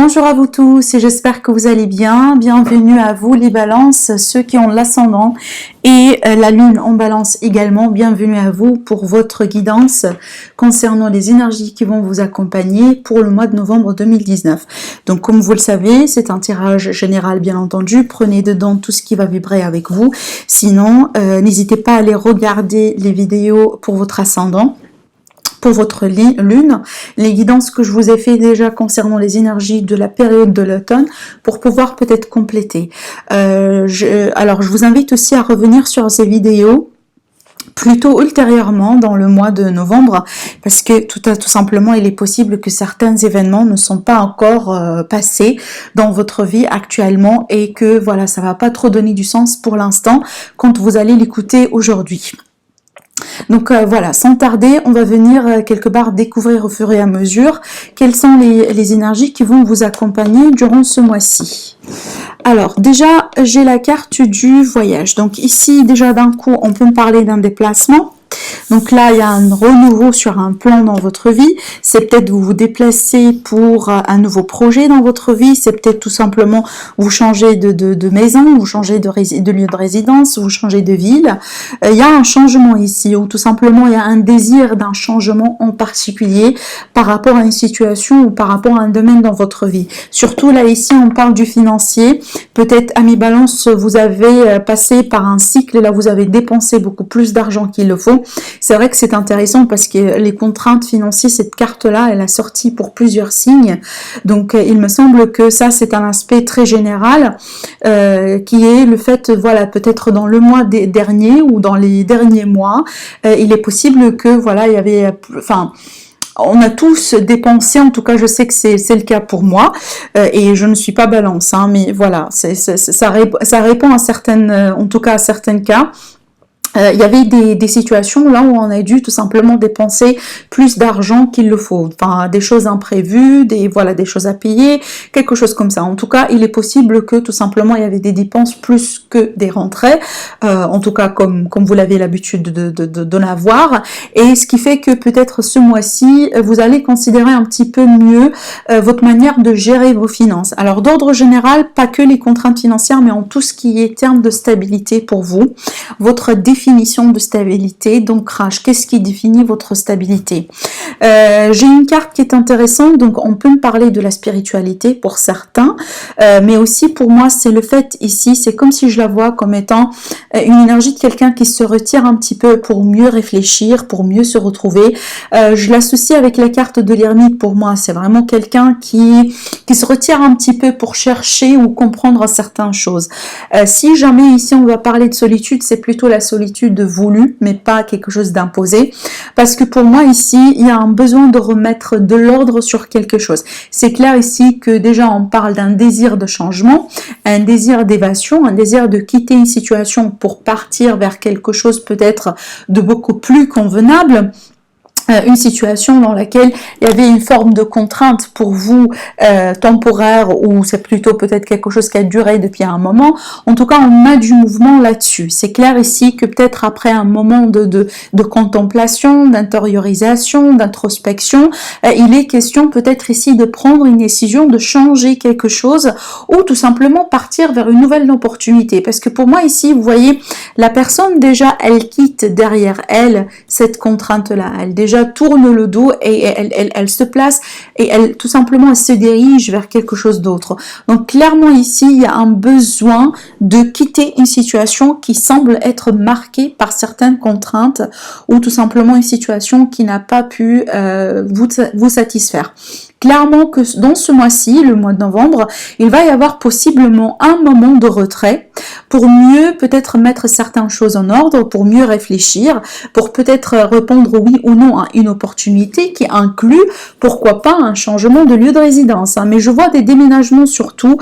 Bonjour à vous tous et j'espère que vous allez bien. Bienvenue à vous les balances, ceux qui ont l'ascendant et la lune en balance également. Bienvenue à vous pour votre guidance concernant les énergies qui vont vous accompagner pour le mois de novembre 2019. Donc comme vous le savez, c'est un tirage général bien entendu. Prenez dedans tout ce qui va vibrer avec vous. Sinon, n'hésitez pas à aller regarder les vidéos pour votre ascendant. Pour votre lune, les guidances que je vous ai fait déjà concernant les énergies de la période de l'automne pour pouvoir peut-être compléter. Alors je vous invite aussi à revenir sur ces vidéos plutôt ultérieurement dans le mois de novembre parce que tout simplement il est possible que certains événements ne sont pas encore passés dans votre vie actuellement et que voilà, ça va pas trop donner du sens pour l'instant quand vous allez l'écouter aujourd'hui. Donc voilà, sans tarder, on va venir quelque part découvrir au fur et à mesure quelles sont les énergies qui vont vous accompagner durant ce mois-ci. Alors déjà, j'ai la carte du voyage. Donc ici, déjà d'un coup, on peut me parler d'un déplacement. Donc là, il y a un renouveau sur un plan dans votre vie. C'est peut-être vous vous déplacez pour un nouveau projet dans votre vie. C'est peut-être tout simplement vous changez de maison, vous changez de lieu de résidence, vous changez de ville. Il y a un changement ici ou tout simplement il y a un désir d'un changement en particulier par rapport à une situation ou par rapport à un domaine dans votre vie. Surtout là, ici, on parle du financier. Peut-être, amis balance, vous avez passé par un cycle. Là, vous avez dépensé beaucoup plus d'argent qu'il le faut. C'est vrai que c'est intéressant parce que les contraintes financières, cette carte-là, elle a sorti pour plusieurs signes. Donc, il me semble que ça, c'est un aspect très général qui est le fait, voilà, peut-être dans le mois dernier ou dans les derniers mois, il est possible que, voilà, il y avait, enfin, on a tous dépensé, en tout cas je sais que c'est le cas pour moi et je ne suis pas balance, hein, mais voilà, ça répond à certaines, en tout cas à certains cas. Il y avait des situations là où on a dû tout simplement dépenser plus d'argent qu'il le faut, enfin des choses imprévues, des choses à payer, quelque chose comme ça. En tout cas, il est possible que tout simplement il y avait des dépenses plus que des rentrées, en tout cas comme vous l'avez l'habitude de l'avoir, et ce qui fait que peut-être ce mois-ci vous allez considérer un petit peu mieux votre manière de gérer vos finances. Alors d'ordre général, pas que les contraintes financières, mais en tout ce qui est terme de stabilité pour vous, votre définition de stabilité, d'ancrage. Qu'est-ce qui définit votre stabilité? J'ai une carte qui est intéressante, donc on peut me parler de la spiritualité pour certains, mais aussi pour moi c'est le fait ici, c'est comme si je la vois comme étant une énergie de quelqu'un qui se retire un petit peu pour mieux réfléchir, pour mieux se retrouver. Je l'associe avec la carte de l'ermite. Pour moi c'est vraiment quelqu'un qui se retire un petit peu pour chercher ou comprendre certaines choses. Si jamais ici on va parler de solitude, c'est plutôt la solitude de voulu, mais pas quelque chose d'imposé, parce que pour moi ici il y a un besoin de remettre de l'ordre sur quelque chose. C'est clair ici que déjà on parle d'un désir de changement, un désir d'évasion, un désir de quitter une situation pour partir vers quelque chose peut-être de beaucoup plus convenable. Une situation dans laquelle il y avait une forme de contrainte pour vous temporaire, ou c'est plutôt peut-être quelque chose qui a duré depuis un moment. En tout cas, on a du mouvement là-dessus. C'est clair ici que peut-être après un moment de contemplation, d'intériorisation, d'introspection, il est question peut-être ici de prendre une décision, de changer quelque chose ou tout simplement partir vers une nouvelle opportunité. Parce que pour moi ici, vous voyez, la personne déjà, elle quitte derrière elle cette contrainte-là. Elle déjà tourne le dos et elle se place et elle tout simplement elle se dirige vers quelque chose d'autre. Donc clairement ici il y a un besoin de quitter une situation qui semble être marquée par certaines contraintes ou tout simplement une situation qui n'a pas pu vous satisfaire. Clairement que dans ce mois-ci, le mois de novembre, il va y avoir possiblement un moment de retrait pour mieux peut-être mettre certaines choses en ordre, pour mieux réfléchir, pour peut-être répondre oui ou non à une opportunité qui inclut, pourquoi pas, un changement de lieu de résidence. Mais je vois des déménagements surtout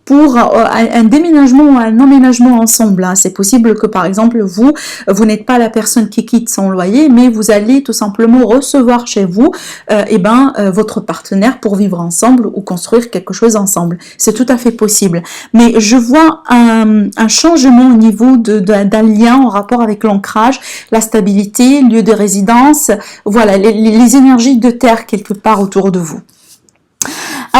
pour un déménagement ou un emménagement ensemble. C'est possible que par exemple vous n'êtes pas la personne qui quitte son loyer, mais vous allez tout simplement recevoir chez vous votre partenaire pour vivre ensemble ou construire quelque chose ensemble. C'est tout à fait possible. Mais je vois un changement au niveau d'un lien en rapport avec l'ancrage, la stabilité, lieu de résidence, voilà, les énergies de terre quelque part autour de vous.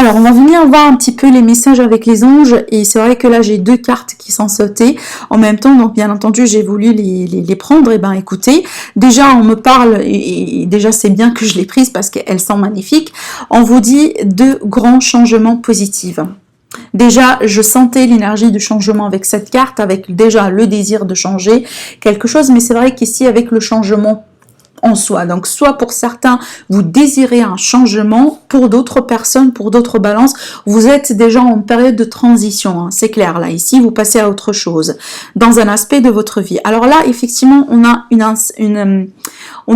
Alors, on va venir voir un petit peu les messages avec les anges. Et c'est vrai que là, j'ai 2 cartes qui sont sautées en même temps. Donc, bien entendu, j'ai voulu les prendre. Et ben, écoutez, déjà, on me parle, et déjà, c'est bien que je les prise parce qu'elles sont magnifiques. On vous dit 2 grands changements positifs. Déjà, je sentais l'énergie du changement avec cette carte, avec déjà le désir de changer quelque chose. Mais c'est vrai qu'ici, avec le changement en soi. Donc, soit pour certains, vous désirez un changement, pour d'autres personnes, pour d'autres balances, vous êtes déjà en période de transition, hein, c'est clair. Là, ici, vous passez à autre chose, dans un aspect de votre vie. Alors là, effectivement, on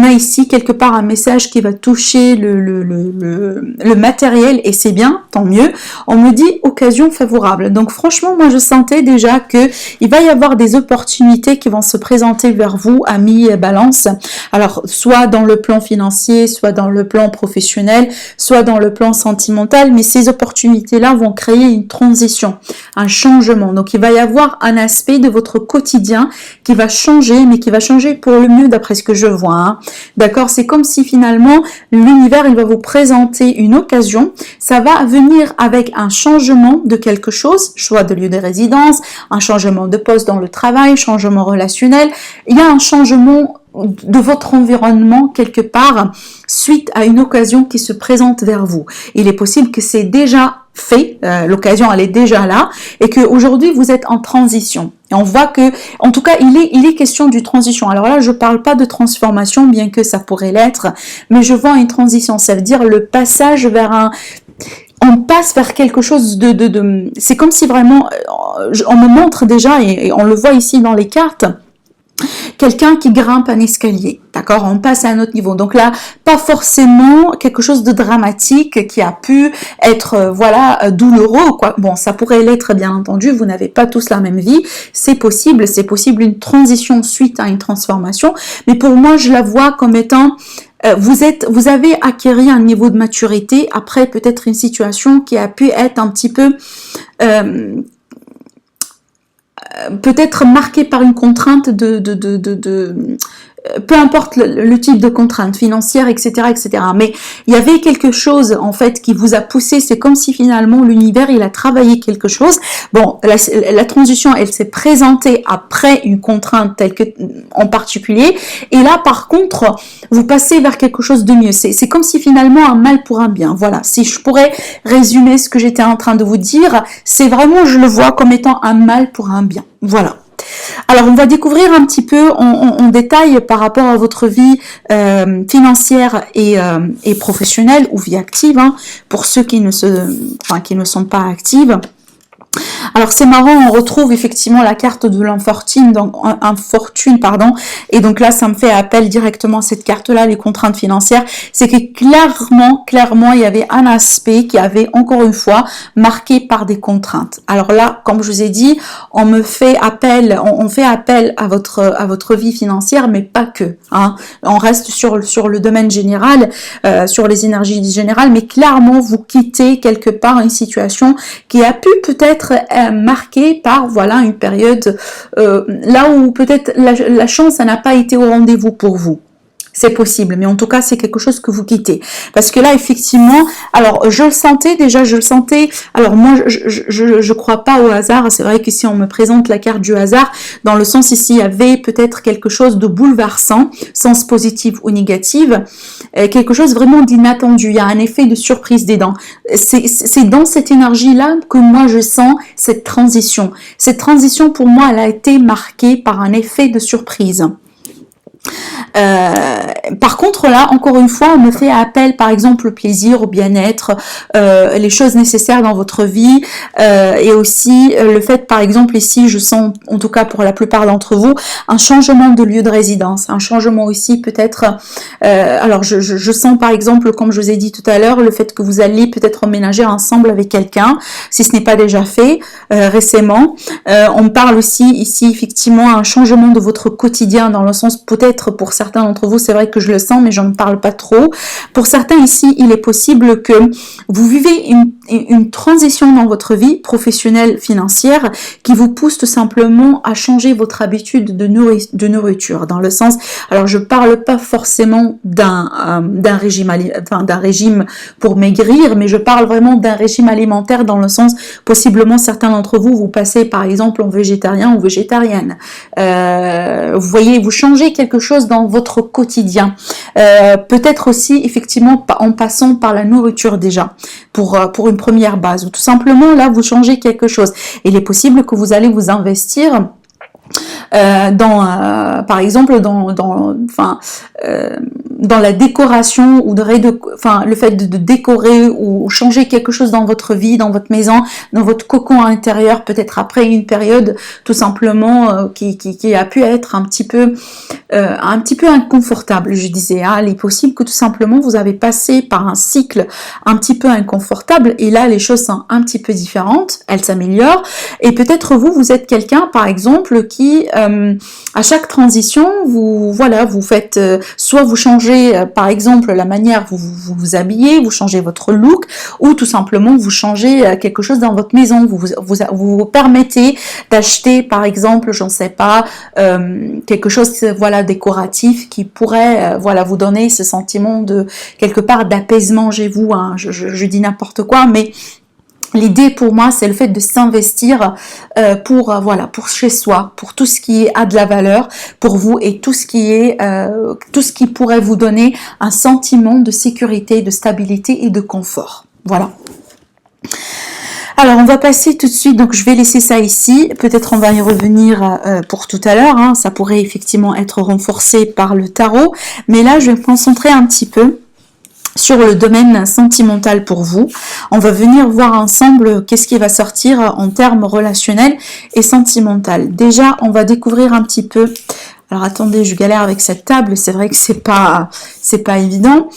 a ici quelque part un message qui va toucher le matériel, et c'est bien, tant mieux. On me dit occasion favorable. Donc, franchement, moi, je sentais déjà que il va y avoir des opportunités qui vont se présenter vers vous, amis balance. Alors, soit dans le plan financier, soit dans le plan professionnel, soit dans le plan sentimental, mais ces opportunités-là vont créer une transition, un changement. Donc, il va y avoir un aspect de votre quotidien qui va changer, mais qui va changer pour le mieux d'après ce que je vois. Hein. D'accord? C'est comme si finalement, l'univers, il va vous présenter une occasion. Ça va venir avec un changement de quelque chose, choix de lieu de résidence, un changement de poste dans le travail, changement relationnel. Il y a un changement de votre environnement quelque part suite à une occasion qui se présente vers vous. Il est possible que c'est déjà fait, l'occasion elle est déjà là et qu'aujourd'hui vous êtes en transition. Et on voit que, en tout cas, il est question du transition. Alors là, je parle pas de transformation, bien que ça pourrait l'être, mais je vois une transition. Ça veut dire le passage vers on passe vers quelque chose c'est comme si vraiment, on me montre déjà, et on le voit ici dans les cartes, quelqu'un qui grimpe un escalier, d'accord? On passe à un autre niveau. Donc là, pas forcément quelque chose de dramatique qui a pu être, douloureux ou quoi. Bon, ça pourrait l'être, bien entendu. Vous n'avez pas tous la même vie. C'est possible une transition suite à une transformation. Mais pour moi, je la vois comme étant vous avez acquis un niveau de maturité après peut-être une situation qui a pu être un petit peu peut-être marquée par une contrainte peu importe le type de contrainte financière, etc., etc. Mais il y avait quelque chose, en fait, qui vous a poussé. C'est comme si, finalement, l'univers, il a travaillé quelque chose. Bon, la transition, elle s'est présentée après une contrainte telle que, en particulier. Et là, par contre, vous passez vers quelque chose de mieux. C'est comme si, finalement, un mal pour un bien. Voilà. Si je pourrais résumer ce que j'étais en train de vous dire, c'est vraiment, je le vois comme étant un mal pour un bien. Voilà. Alors, on va découvrir un petit peu en détail par rapport à votre vie financière et professionnelle ou vie active, hein, pour ceux qui ne sont pas actives. Alors c'est marrant, on retrouve effectivement la carte de l'infortune, et donc là ça me fait appel directement à cette carte-là, les contraintes financières. C'est que clairement, il y avait un aspect qui avait encore une fois marqué par des contraintes. Alors là, comme je vous ai dit, on fait appel à votre vie financière, mais pas que. Hein. On reste sur le domaine général, sur les énergies générales, mais clairement vous quittez quelque part une situation qui a pu peut-être marquée par une période là où peut-être la chance n'a pas été au rendez-vous pour vous. C'est possible, mais en tout cas, c'est quelque chose que vous quittez. Parce que là, effectivement, alors, je le sentais, alors moi, je crois pas au hasard, c'est vrai que si on me présente la carte du hasard, dans le sens ici, il y avait peut-être quelque chose de bouleversant, sens positif ou négatif, quelque chose vraiment d'inattendu, il y a un effet de surprise des dents. C'est dans cette énergie-là que moi, je sens cette transition. Cette transition, pour moi, elle a été marquée par un effet de surprise. Par contre là, encore une fois, on me fait appel par exemple au plaisir, au bien-être, les choses nécessaires dans votre vie, et aussi le fait par exemple ici, je sens en tout cas pour la plupart d'entre vous, un changement de lieu de résidence, un changement aussi peut-être, alors je sens par exemple, comme je vous ai dit tout à l'heure, le fait que vous allez peut-être emménager ensemble avec quelqu'un, si ce n'est pas déjà fait récemment. On parle aussi ici effectivement un changement de votre quotidien dans le sens peut-être peut-être pour certains d'entre vous, c'est vrai que je le sens, mais j'en parle pas trop. Pour certains ici, il est possible que vous vivez une transition dans votre vie professionnelle, financière, qui vous pousse tout simplement à changer votre habitude de nourriture. Dans le sens, alors je parle pas forcément d'un régime pour maigrir, mais je parle vraiment d'un régime alimentaire dans le sens, possiblement certains d'entre vous, vous passez par exemple en végétarien ou végétarienne. Vous voyez, vous changez quelque chose dans votre quotidien. Peut-être aussi effectivement en passant par la nourriture déjà, pour une première base, ou tout simplement là vous changez quelque chose. Il est possible que vous allez vous investir par exemple dans la décoration ou le fait de décorer ou changer quelque chose dans votre vie, dans votre maison, dans votre cocon intérieur, peut-être après une période tout simplement qui a pu être un petit peu inconfortable. Je disais, il est possible que tout simplement vous avez passé par un cycle un petit peu inconfortable et là les choses sont un petit peu différentes, elles s'améliorent et peut-être vous êtes quelqu'un par exemple qui à chaque transition vous faites soit vous changez par exemple la manière vous vous habillez, vous changez votre look ou tout simplement vous changez quelque chose dans votre maison, vous permettez d'acheter par exemple, j'en sais pas, quelque chose décoratif qui pourrait vous donner ce sentiment de quelque part d'apaisement chez vous, je dis n'importe quoi, mais l'idée pour moi, c'est le fait de s'investir pour chez soi, pour tout ce qui a de la valeur pour vous et tout ce qui pourrait vous donner un sentiment de sécurité, de stabilité et de confort. Voilà. Alors, on va passer tout de suite, donc je vais laisser ça ici. Peut-être on va y revenir pour tout à l'heure. Ça pourrait effectivement être renforcé par le tarot. Mais là, je vais me concentrer un petit peu sur le domaine sentimental pour vous. On va venir voir ensemble qu'est-ce qui va sortir en termes relationnels et sentimental. Déjà, on va découvrir un petit peu. Alors attendez, je galère avec cette table, c'est vrai que c'est pas évident.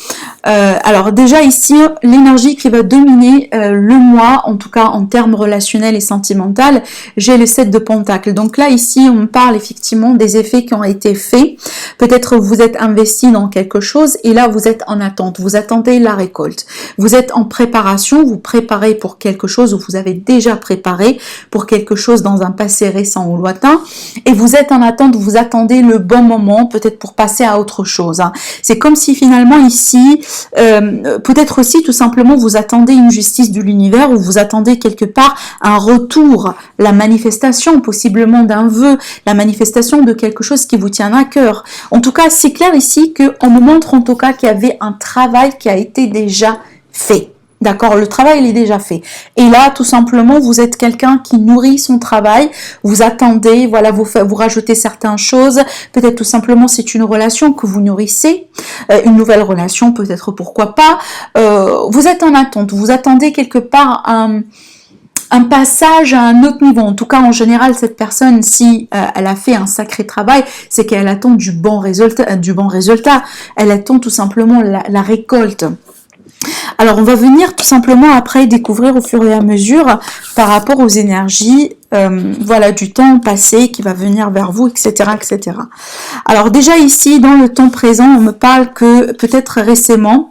Alors déjà ici, l'énergie qui va dominer le mois, en tout cas en termes relationnels et sentimental, j'ai le 7 de Pentacles. Donc là ici, on parle effectivement des effets qui ont été faits. Peut-être vous êtes investi dans quelque chose et là vous êtes en attente, vous attendez la récolte. Vous êtes en préparation, vous préparez pour quelque chose ou vous avez déjà préparé pour quelque chose dans un passé récent ou lointain et vous êtes en attente, vous attendez le bon moment peut-être pour passer à autre chose. C'est comme si finalement ici, peut-être aussi tout simplement vous attendez une justice de l'univers ou vous attendez quelque part un retour, la manifestation possiblement d'un vœu, la manifestation de quelque chose qui vous tient à cœur. En tout cas, c'est clair ici qu'on me montre en tout cas qu'il y avait un travail qui a été déjà fait. D'accord, le travail il est déjà fait. Et là, tout simplement, vous êtes quelqu'un qui nourrit son travail. Vous attendez, vous rajoutez certaines choses. Peut-être tout simplement, c'est une relation que vous nourrissez, une nouvelle relation, peut-être pourquoi pas. Vous êtes en attente. Vous attendez quelque part un passage à un autre niveau. En tout cas, en général, cette personne, si elle a fait un sacré travail, c'est qu'elle attend du bon résultat. Elle attend tout simplement la récolte. Alors, on va venir tout simplement après découvrir au fur et à mesure par rapport aux énergies du temps passé qui va venir vers vous, etc., etc. Alors déjà ici, dans le temps présent, on me parle que peut-être récemment,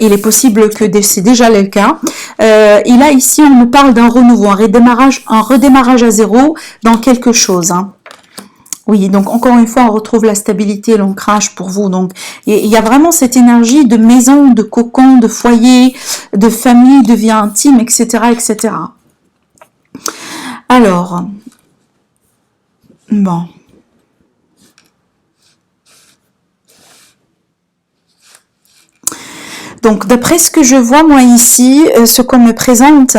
il est possible que c'est déjà le cas, et là ici, on me parle d'un renouveau, un redémarrage à zéro dans quelque chose, Oui, donc encore une fois, on retrouve la stabilité, l'ancrage pour vous. Donc, il y a vraiment cette énergie de maison, de cocon, de foyer, de famille, de vie intime, etc., etc. Alors, bon. Donc, d'après ce que je vois, moi, ici, ce qu'on me présente,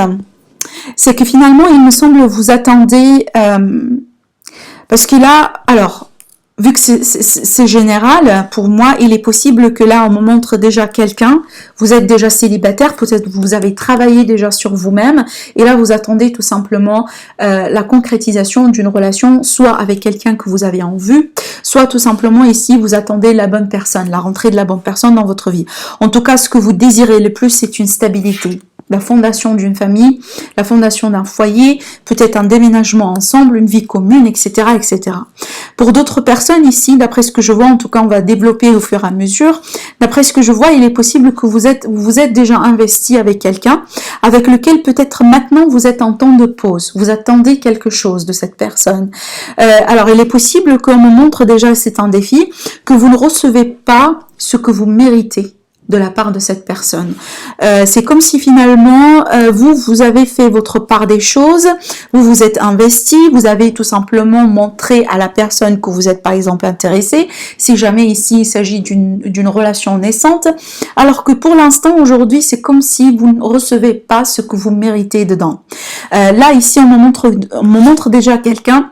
c'est que finalement, il me semble vous attendez... parce que là, alors, vu que c'est général, pour moi, il est possible que là, on me montre déjà quelqu'un, vous êtes déjà célibataire, peut-être vous avez travaillé déjà sur vous-même, et là, vous attendez tout simplement la concrétisation d'une relation, soit avec quelqu'un que vous avez en vue, soit tout simplement ici, vous attendez la bonne personne, la rentrée de la bonne personne dans votre vie. En tout cas, ce que vous désirez le plus, c'est une stabilité. La fondation d'une famille, la fondation d'un foyer, peut-être un déménagement ensemble, une vie commune, etc., etc. Pour d'autres personnes, personne ici, d'après ce que je vois, en tout cas on va développer au fur et à mesure, d'après ce que je vois, il est possible que vous êtes déjà investi avec quelqu'un, avec lequel peut-être maintenant vous êtes en temps de pause, vous attendez quelque chose de cette personne. Alors il est possible qu'on me montre déjà, c'est un défi, que vous ne recevez pas ce que vous méritez de la part de cette personne. C'est comme si finalement vous avez fait votre part des choses, vous vous êtes investi, vous avez tout simplement montré à la personne que vous êtes par exemple intéressé, si jamais ici il s'agit d'une relation naissante, alors que pour l'instant aujourd'hui c'est comme si vous ne recevez pas ce que vous méritez dedans. Là ici on me montre déjà quelqu'un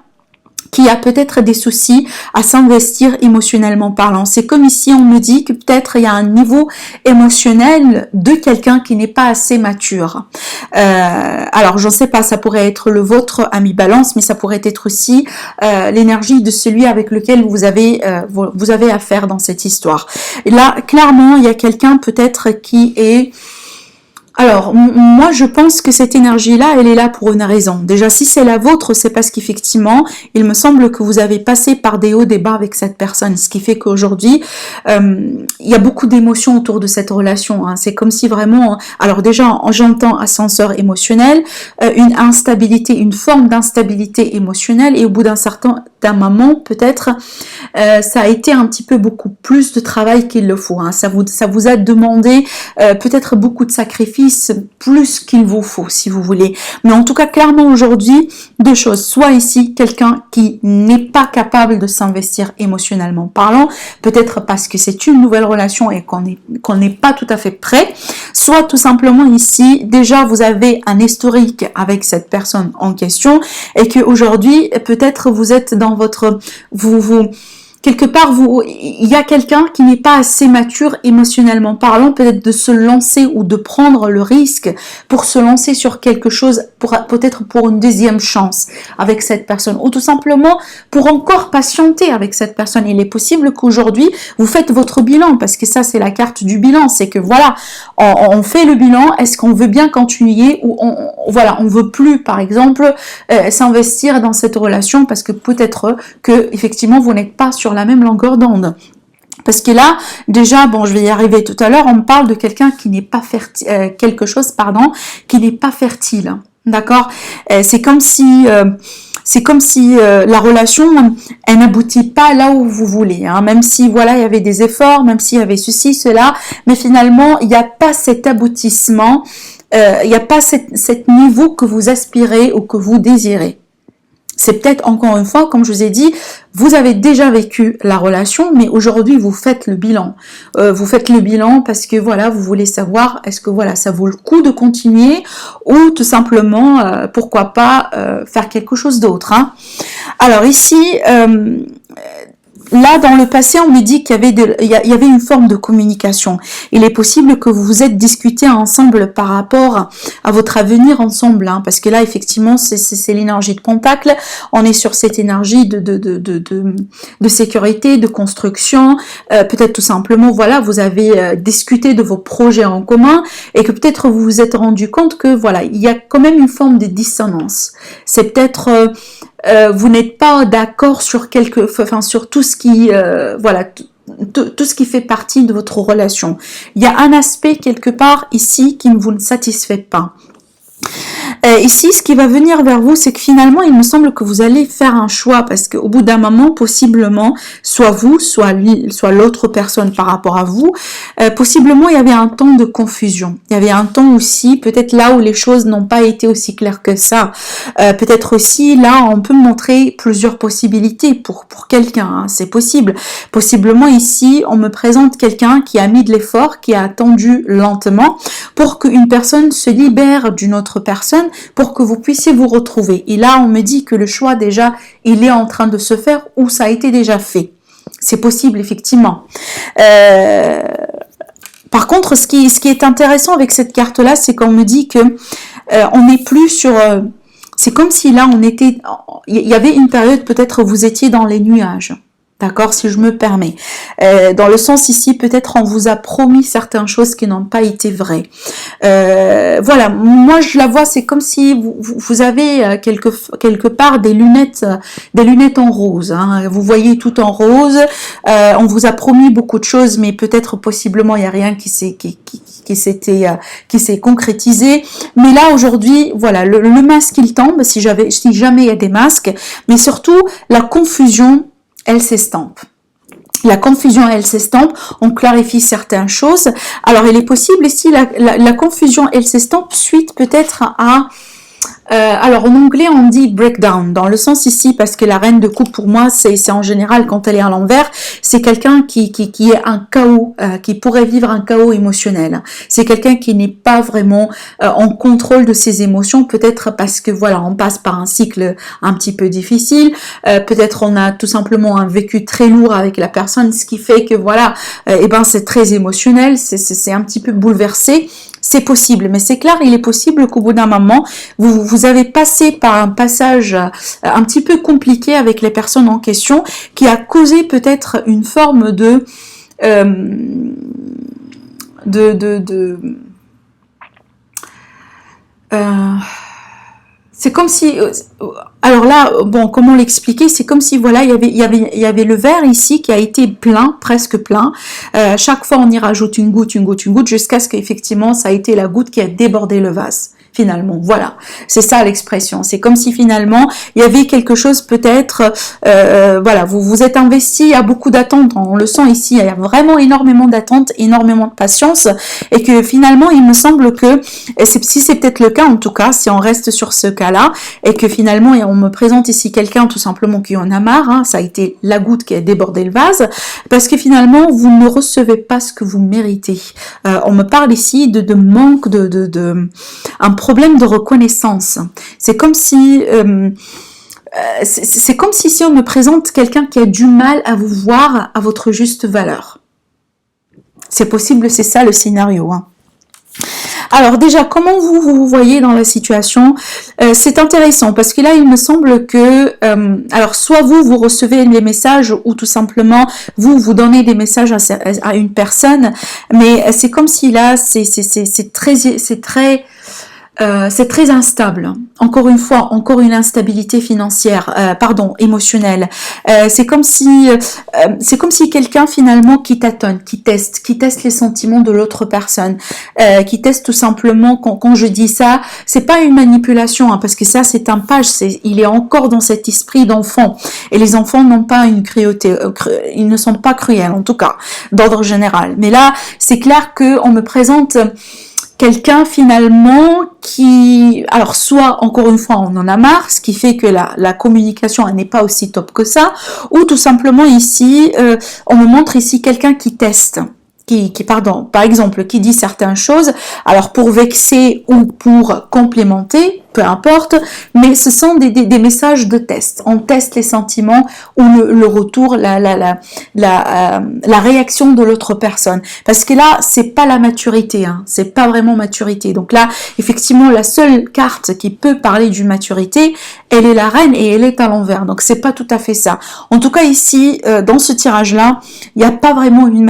qui a peut-être des soucis à s'investir émotionnellement parlant. C'est comme ici on me dit que peut-être il y a un niveau émotionnel de quelqu'un qui n'est pas assez mature. Alors j'en sais pas, ça pourrait être le vôtre ami Balance, mais ça pourrait être aussi l'énergie de celui avec lequel vous avez affaire dans cette histoire. Et là clairement il y a quelqu'un peut-être qui est... Alors, moi, je pense que cette énergie-là, elle est là pour une raison. Déjà, si c'est la vôtre, c'est parce qu'effectivement, il me semble que vous avez passé par des hauts, des bas avec cette personne, ce qui fait qu'aujourd'hui, il y a beaucoup d'émotions autour de cette relation. Hein. C'est comme si vraiment, alors déjà, j'entends ascenseur émotionnel, une instabilité, une forme d'instabilité émotionnelle, et au bout d'un moment, peut-être, ça a été un petit peu beaucoup plus de travail qu'il le faut. Hein. Ça vous a demandé peut-être beaucoup de sacrifices, plus qu'il vous faut, si vous voulez. Mais en tout cas, clairement aujourd'hui, deux choses. Soit ici, quelqu'un qui n'est pas capable de s'investir émotionnellement parlant, peut-être parce que c'est une nouvelle relation et qu'on n'est pas tout à fait prêt. Soit tout simplement ici, déjà vous avez un historique avec cette personne en question et que aujourd'hui, peut-être vous êtes dans votre... Quelque part, il y a quelqu'un qui n'est pas assez mature émotionnellement parlant, peut-être de se lancer ou de prendre le risque pour se lancer sur quelque chose, peut-être pour une deuxième chance avec cette personne, ou tout simplement pour encore patienter avec cette personne. Il est possible qu'aujourd'hui, vous faites votre bilan, parce que ça, c'est la carte du bilan, c'est que voilà, on fait le bilan, est-ce qu'on veut bien continuer, ou on veut plus, par exemple, s'investir dans cette relation, parce que peut-être que, effectivement, vous n'êtes pas sur la même longueur d'onde. Parce que là, déjà, bon, je vais y arriver tout à l'heure, on me parle de quelqu'un qui n'est pas fertile, qui n'est pas fertile. D'accord? C'est comme si la relation, elle n'aboutit pas là où vous voulez, hein. Même si, voilà, il y avait des efforts, même s'il y avait ceci, cela, mais finalement, il n'y a pas cet aboutissement, il n'y a pas cet niveau que vous aspirez ou que vous désirez. C'est peut-être encore une fois, comme je vous ai dit, vous avez déjà vécu la relation, mais aujourd'hui vous faites le bilan. Vous faites le bilan parce que voilà, vous voulez savoir est-ce que voilà, ça vaut le coup de continuer ou tout simplement, pourquoi pas faire quelque chose d'autre. Hein. Alors ici, là, dans le passé, on me dit qu'il y avait une forme de communication. Il est possible que vous vous êtes discuté ensemble par rapport à votre avenir ensemble, hein, parce que là, effectivement, c'est l'énergie de Pentacle. On est sur cette énergie de sécurité, de construction. Peut-être tout simplement, voilà, vous avez discuté de vos projets en commun et que peut-être vous vous êtes rendu compte que voilà, il y a quand même une forme de dissonance. C'est peut-être vous n'êtes pas d'accord sur sur tout ce qui, voilà, tout ce qui fait partie de votre relation. Il y a un aspect quelque part ici qui ne vous satisfait pas. Ici, ce qui va venir vers vous, c'est que finalement, il me semble que vous allez faire un choix parce qu'au bout d'un moment, possiblement, soit vous, soit l'autre personne par rapport à vous, possiblement, il y avait un temps de confusion. Il y avait un temps aussi, peut-être là où les choses n'ont pas été aussi claires que ça. Peut-être aussi, là, on peut montrer plusieurs possibilités pour quelqu'un. Hein, c'est possible. Possiblement, ici, on me présente quelqu'un qui a mis de l'effort, qui a attendu lentement pour qu'une personne se libère d'une autre personne pour que vous puissiez vous retrouver. Et là, on me dit que le choix déjà, il est en train de se faire ou ça a été déjà fait. C'est possible, effectivement. Par contre, ce qui est intéressant avec cette carte-là, c'est qu'on me dit que on n'est plus sur... c'est comme si là, il y avait une période, peut-être vous étiez dans les nuages. D'accord, si je me permets. Dans le sens ici, peut-être on vous a promis certaines choses qui n'ont pas été vraies. Voilà, moi je la vois, c'est comme si vous avez quelque part des lunettes en rose. Hein. Vous voyez tout en rose. On vous a promis beaucoup de choses, mais peut-être possiblement il n'y a rien qui s'est concrétisé. Mais là aujourd'hui, voilà, le masque il tombe. Si jamais il y a des masques, mais surtout la confusion. Elle s'estampe. La confusion, elle s'estampe, on clarifie certaines choses. Alors, il est possible ici, la confusion, elle s'estampe suite peut-être à... alors, en anglais, on dit breakdown, dans le sens ici, parce que la reine de coupe, pour moi, c'est en général, quand elle est à l'envers, c'est quelqu'un qui est un chaos, qui pourrait vivre un chaos émotionnel. C'est quelqu'un qui n'est pas vraiment en contrôle de ses émotions, peut-être parce que, voilà, on passe par un cycle un petit peu difficile, peut-être on a tout simplement un vécu très lourd avec la personne, ce qui fait que, voilà, eh ben, c'est très émotionnel, c'est un petit peu bouleversé. C'est possible, mais c'est clair, il est possible qu'au bout d'un moment, vous avez passé par un passage un petit peu compliqué avec les personnes en question, qui a causé peut-être une forme de c'est comme si, alors là, bon, comment l'expliquer? C'est comme si, voilà, il y avait le verre ici qui a été plein, presque plein. Chaque fois, on y rajoute une goutte, jusqu'à ce qu'effectivement, ça a été la goutte qui a débordé le vase. Finalement, voilà, c'est ça l'expression. C'est comme si finalement il y avait quelque chose peut-être, voilà, vous êtes investi à beaucoup d'attentes. On le sent ici, il y a vraiment énormément d'attentes, énormément de patience, et que finalement il me semble que, si c'est peut-être le cas en tout cas, si on reste sur ce cas-là, et que finalement on me présente ici quelqu'un tout simplement qui en a marre, hein, ça a été la goutte qui a débordé le vase, parce que finalement vous ne recevez pas ce que vous méritez. On me parle ici de manque un problème de reconnaissance. C'est comme si si on me présente quelqu'un qui a du mal à vous voir à votre juste valeur. C'est possible, c'est ça le scénario. Hein. Alors déjà, comment vous voyez dans la situation? C'est intéressant parce que là, il me semble que, alors soit vous recevez les messages ou tout simplement vous donnez des messages à une personne, mais c'est comme si là, c'est très instable. Encore une fois, encore une instabilité financière, émotionnelle. C'est comme si quelqu'un finalement qui tâtonne, qui teste les sentiments de l'autre personne, qui teste tout simplement. Quand je dis ça, c'est pas une manipulation, hein, parce que ça c'est un page, il est encore dans cet esprit d'enfant. Et les enfants n'ont pas une cruauté, ils ne sont pas cruels en tout cas, d'ordre général. Mais là, c'est clair que on me présente quelqu'un finalement qui, alors soit encore une fois on en a marre, ce qui fait que la communication elle n'est pas aussi top que ça, ou tout simplement ici on me montre ici quelqu'un qui teste, par exemple, qui dit certaines choses, alors pour vexer ou pour complémenter, peu importe, mais ce sont des messages de test. On teste les sentiments ou le retour, la réaction de l'autre personne. Parce que là, c'est pas la maturité, hein, c'est pas vraiment maturité. Donc là, effectivement, la seule carte qui peut parler d'une maturité, elle est la reine et elle est à l'envers. Donc c'est pas tout à fait ça. En tout cas ici, dans ce tirage-là, il n'y a pas vraiment une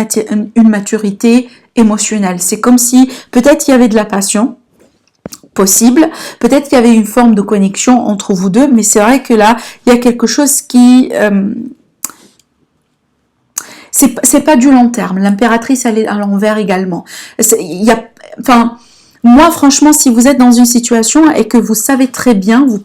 maturité émotionnelle. C'est comme si peut-être il y avait de la passion, possible, peut-être qu'il y avait une forme de connexion entre vous deux, mais c'est vrai que là, il y a quelque chose qui... c'est pas du long terme. L'impératrice, elle est à l'envers également. Moi, franchement, si vous êtes dans une situation et que vous savez très bien, vous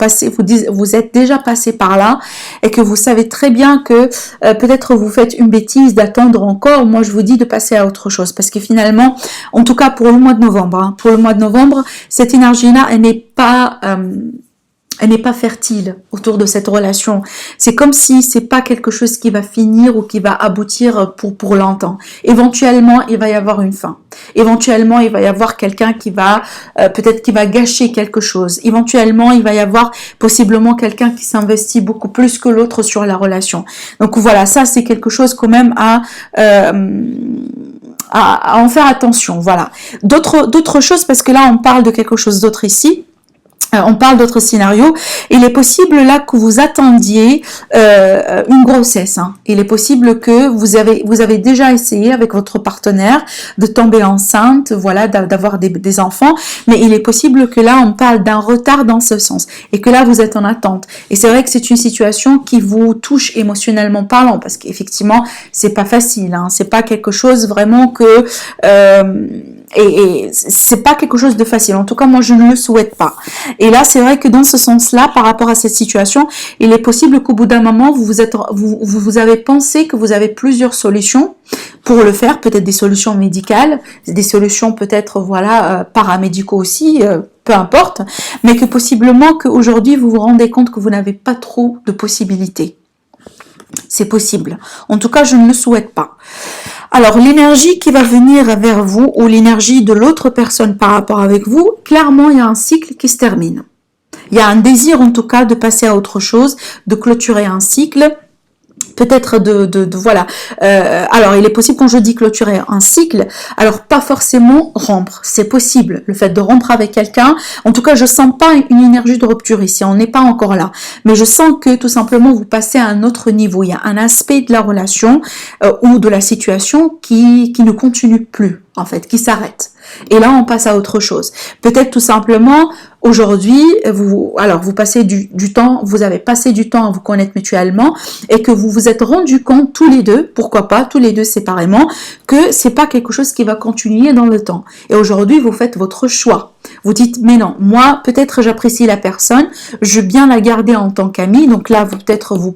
êtes déjà passé par là et que vous savez très bien que peut-être vous faites une bêtise d'attendre encore, moi je vous dis de passer à autre chose parce que finalement, en tout cas pour le mois de novembre, cette énergie-là, elle n'est pas fertile autour de cette relation. C'est comme si c'est pas quelque chose qui va finir ou qui va aboutir pour longtemps. Éventuellement, il va y avoir une fin. Éventuellement, il va y avoir quelqu'un qui va peut-être qui va gâcher quelque chose. Éventuellement, il va y avoir possiblement quelqu'un qui s'investit beaucoup plus que l'autre sur la relation. Donc voilà, ça c'est quelque chose quand même à en faire attention. Voilà. D'autres choses parce que là on parle de quelque chose d'autre ici. On parle d'autres scénarios. Il est possible là que vous attendiez une grossesse. Hein. Il est possible que vous avez déjà essayé avec votre partenaire de tomber enceinte, voilà, d'avoir des enfants. Mais il est possible que là, on parle d'un retard dans ce sens et que là, vous êtes en attente. Et c'est vrai que c'est une situation qui vous touche émotionnellement parlant, parce qu'effectivement, c'est pas facile. Hein. C'est pas quelque chose vraiment que et c'est pas quelque chose de facile. En tout cas, moi, je ne le souhaite pas. Et là, c'est vrai que dans ce sens-là, par rapport à cette situation, il est possible qu'au bout d'un moment, vous avez pensé que vous avez plusieurs solutions pour le faire, peut-être des solutions médicales, des solutions peut-être, voilà, paramédicaux aussi, peu importe, mais que possiblement qu'aujourd'hui, vous vous rendez compte que vous n'avez pas trop de possibilités. C'est possible. En tout cas, je ne le souhaite pas. Alors, l'énergie qui va venir vers vous ou l'énergie de l'autre personne par rapport avec vous, clairement, il y a un cycle qui se termine. Il y a un désir, en tout cas, de passer à autre chose, de clôturer un cycle, peut-être voilà. Alors, il est possible, quand je dis clôturer un cycle, alors pas forcément rompre, c'est possible. Le fait de rompre avec quelqu'un, en tout cas, je sens pas une énergie de rupture ici, on n'est pas encore là. Mais je sens que tout simplement, vous passez à un autre niveau. Il y a un aspect de la relation ou de la situation qui ne continue plus, en fait, qui s'arrête. Et là, on passe à autre chose. Peut-être tout simplement, aujourd'hui, vous passez du temps, vous avez passé du temps à vous connaître mutuellement et que vous vous êtes rendu compte tous les deux, pourquoi pas, tous les deux séparément, que c'est pas quelque chose qui va continuer dans le temps. Et aujourd'hui, vous faites votre choix. Vous dites, mais non, moi, peut-être j'apprécie la personne, je veux bien la garder en tant qu'amie. Donc là, peut-être vous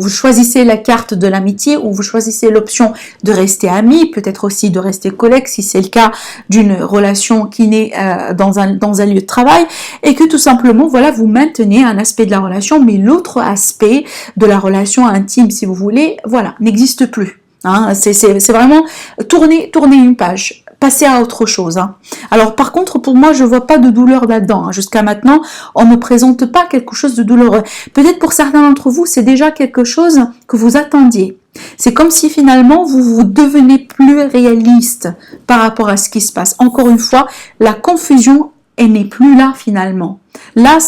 choisissez la carte de l'amitié ou vous choisissez l'option de rester amis, peut-être aussi de rester collègue si c'est le cas d'une relation qui naît dans un lieu de travail, et que tout simplement, voilà, vous maintenez un aspect de la relation, mais l'autre aspect de la relation intime, si vous voulez, voilà, n'existe plus. Hein, c'est vraiment tourner une page. Passer à autre chose. Hein. Alors par contre, pour moi, je vois pas de douleur là-dedans. Hein. Jusqu'à maintenant, on ne présente pas quelque chose de douloureux. Peut-être pour certains d'entre vous, c'est déjà quelque chose que vous attendiez. C'est comme si finalement, vous devenez plus réaliste par rapport à ce qui se passe. Encore une fois, la confusion, elle n'est plus là finalement. Là,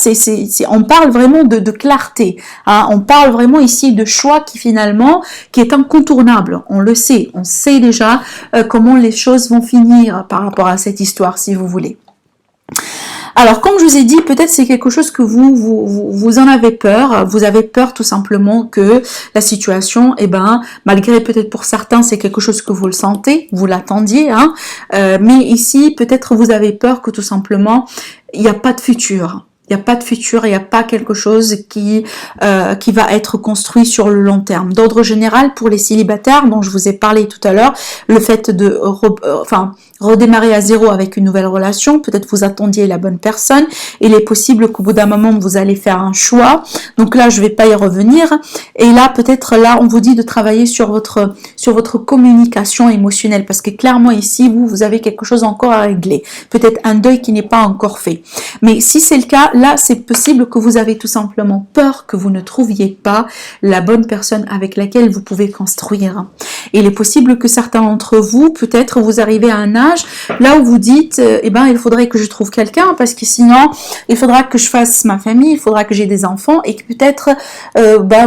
on parle vraiment de clarté. Hein. On parle vraiment ici de choix qui est incontournable. On le sait. On sait déjà comment les choses vont finir par rapport à cette histoire, si vous voulez. Alors, comme je vous ai dit, peut-être c'est quelque chose que vous en avez peur. Vous avez peur tout simplement que la situation, malgré peut-être pour certains, c'est quelque chose que vous le sentez, vous l'attendiez, hein. Mais ici, peut-être vous avez peur que tout simplement, il n'y a pas de futur. Il n'y a pas de futur, il n'y a pas quelque chose qui va être construit sur le long terme. D'ordre général, pour les célibataires, dont je vous ai parlé tout à l'heure, le fait de redémarrer à zéro avec une nouvelle relation, peut-être vous attendiez la bonne personne, il est possible qu'au bout d'un moment, vous allez faire un choix. Donc là, je vais pas y revenir. Et là, peut-être là, on vous dit de travailler sur votre communication émotionnelle, parce que clairement ici, vous avez quelque chose encore à régler. Peut-être un deuil qui n'est pas encore fait. Mais si c'est le cas, là, c'est possible que vous avez tout simplement peur que vous ne trouviez pas la bonne personne avec laquelle vous pouvez construire. Et il est possible que certains d'entre vous, peut-être, vous arrivez à un âge là où vous dites, il faudrait que je trouve quelqu'un parce que sinon, il faudra que je fasse ma famille, il faudra que j'ai des enfants et que peut-être,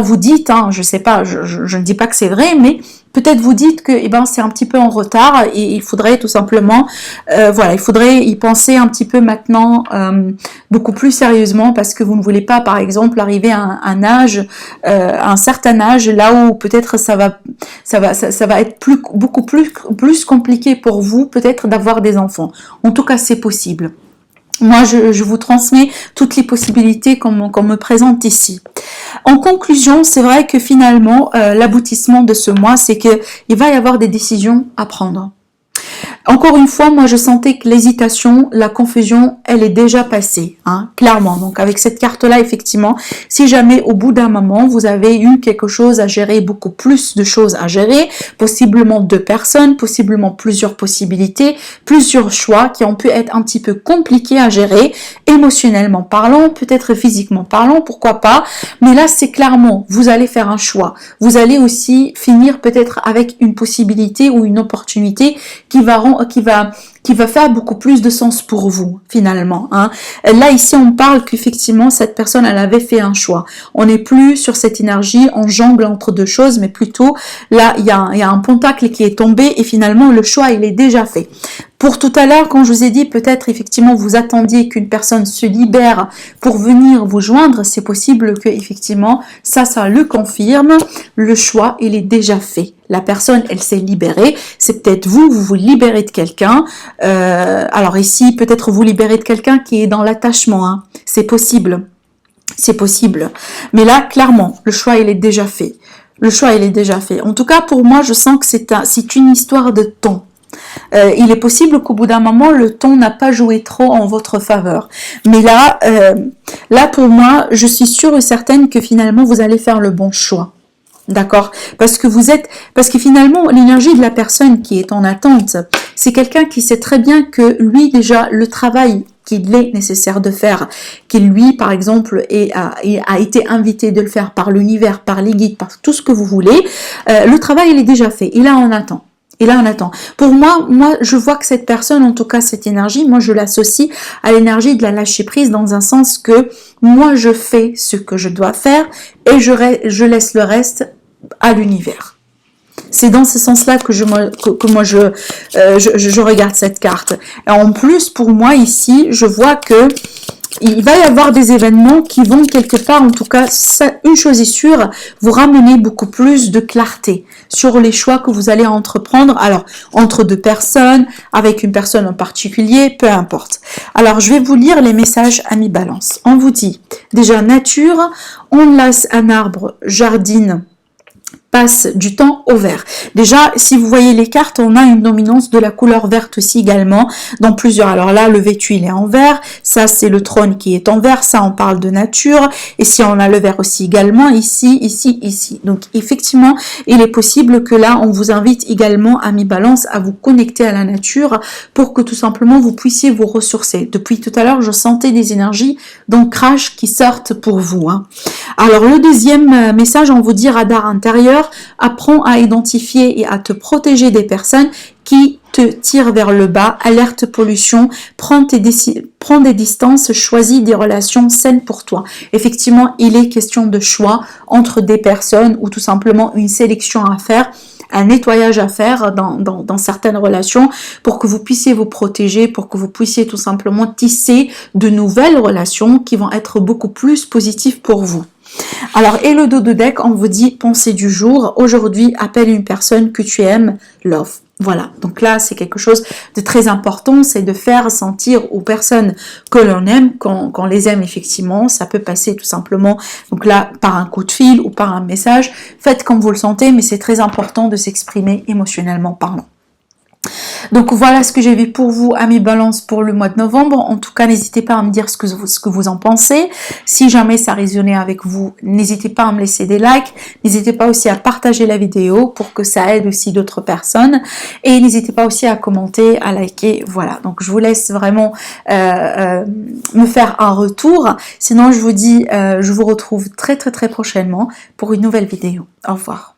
vous dites, hein, je sais pas, je ne dis pas que c'est vrai, mais peut-être vous dites que c'est un petit peu en retard et il faudrait tout simplement, il faudrait y penser un petit peu maintenant beaucoup plus sérieusement parce que vous ne voulez pas, par exemple, arriver à un certain âge là où peut-être ça va être beaucoup plus compliqué pour vous peut-être d'avoir des enfants. En tout cas, c'est possible. Moi, je vous transmets toutes les possibilités qu'on me présente ici. En conclusion, c'est vrai que finalement, l'aboutissement de ce mois, c'est qu'il va y avoir des décisions à prendre. Encore une fois, moi je sentais que l'hésitation, la confusion, elle est déjà passée, hein, clairement. Donc avec cette carte-là, effectivement, si jamais au bout d'un moment, vous avez eu quelque chose à gérer, beaucoup plus de choses à gérer, possiblement 2 personnes, possiblement plusieurs possibilités, plusieurs choix qui ont pu être un petit peu compliqués à gérer, émotionnellement parlant, peut-être physiquement parlant, pourquoi pas. Mais là, c'est clairement, vous allez faire un choix. Vous allez aussi finir peut-être avec une possibilité ou une opportunité qui va qui va faire beaucoup plus de sens pour vous, finalement. Hein. Là, ici, on parle qu'effectivement, cette personne, elle avait fait un choix. On n'est plus sur cette énergie, on jongle entre deux choses, mais plutôt, là, il y a un pentacle qui est tombé et finalement, le choix, il est déjà fait. Pour tout à l'heure, quand je vous ai dit, peut-être, effectivement, vous attendiez qu'une personne se libère pour venir vous joindre, c'est possible que, effectivement, ça le confirme. Le choix, il est déjà fait. La personne, elle s'est libérée. C'est peut-être vous vous libérez de quelqu'un. Alors ici, peut-être vous libérez de quelqu'un qui est dans l'attachement. Hein. C'est possible. C'est possible. Mais là, clairement, le choix, il est déjà fait. Le choix, il est déjà fait. En tout cas, pour moi, je sens que c'est une histoire de temps. Il est possible qu'au bout d'un moment, le temps n'a pas joué trop en votre faveur. Mais là, pour moi, je suis sûre et certaine que finalement, vous allez faire le bon choix. D'accord? Parce que finalement, l'énergie de la personne qui est en attente, c'est quelqu'un qui sait très bien que lui, déjà, le travail qu'il est nécessaire de faire, qu'il lui, par exemple, a été invité de le faire par l'univers, par les guides, par tout ce que vous voulez, le travail, il est déjà fait. Il a en attend. Et là, on attend. Pour moi, je vois que cette personne, en tout cas cette énergie, moi, je l'associe à l'énergie de la lâcher prise dans un sens que moi, je fais ce que je dois faire et je laisse le reste à l'univers. C'est dans ce sens-là que je regarde cette carte. Et en plus, pour moi, ici, je vois que il va y avoir des événements qui vont quelque part, en tout cas, une chose est sûre, vous ramener beaucoup plus de clarté sur les choix que vous allez entreprendre. Alors, entre deux personnes, avec une personne en particulier, peu importe. Alors, je vais vous lire les messages amis Balance. On vous dit, déjà, nature, on laisse un arbre, jardine, passe du temps au vert. Déjà, si vous voyez les cartes, on a une dominance de la couleur verte aussi également dans plusieurs. Alors là, le vêtu, il est en vert. Ça, c'est le trône qui est en vert. Ça, on parle de nature. Et si on a le vert aussi également, ici, ici, ici. Donc, effectivement, il est possible que là, on vous invite également, amis Balance, à vous connecter à la nature pour que tout simplement, vous puissiez vous ressourcer. Depuis tout à l'heure, je sentais des énergies d'ancrage qui sortent pour vous. Hein. Alors, le deuxième message, on vous dit radar intérieur. Apprends à identifier et à te protéger des personnes qui te tirent vers le bas, alerte pollution, prends des distances, choisis des relations saines pour toi. Effectivement, il est question de choix entre des personnes ou tout simplement une sélection à faire, un nettoyage à faire dans certaines relations pour que vous puissiez vous protéger, pour que vous puissiez tout simplement tisser de nouvelles relations qui vont être beaucoup plus positives pour vous. Alors, et le dos de deck, on vous dit pensée du jour. Aujourd'hui, appelle une personne que tu aimes, love. Voilà, donc là, c'est quelque chose de très important, c'est de faire sentir aux personnes que l'on aime, qu'on les aime effectivement. Ça peut passer tout simplement, donc là, par un coup de fil ou par un message. Faites comme vous le sentez, mais c'est très important de s'exprimer émotionnellement parlant. Donc voilà ce que j'ai vu pour vous, amis Balance, pour le mois de novembre. En tout cas, n'hésitez pas à me dire ce que vous en pensez. Si jamais ça résonnait avec vous, n'hésitez pas à me laisser des likes. N'hésitez pas aussi à partager la vidéo pour que ça aide aussi d'autres personnes. Et n'hésitez pas aussi à commenter, à liker. Voilà, donc je vous laisse vraiment me faire un retour. Sinon, je vous dis, je vous retrouve très très très prochainement pour une nouvelle vidéo. Au revoir.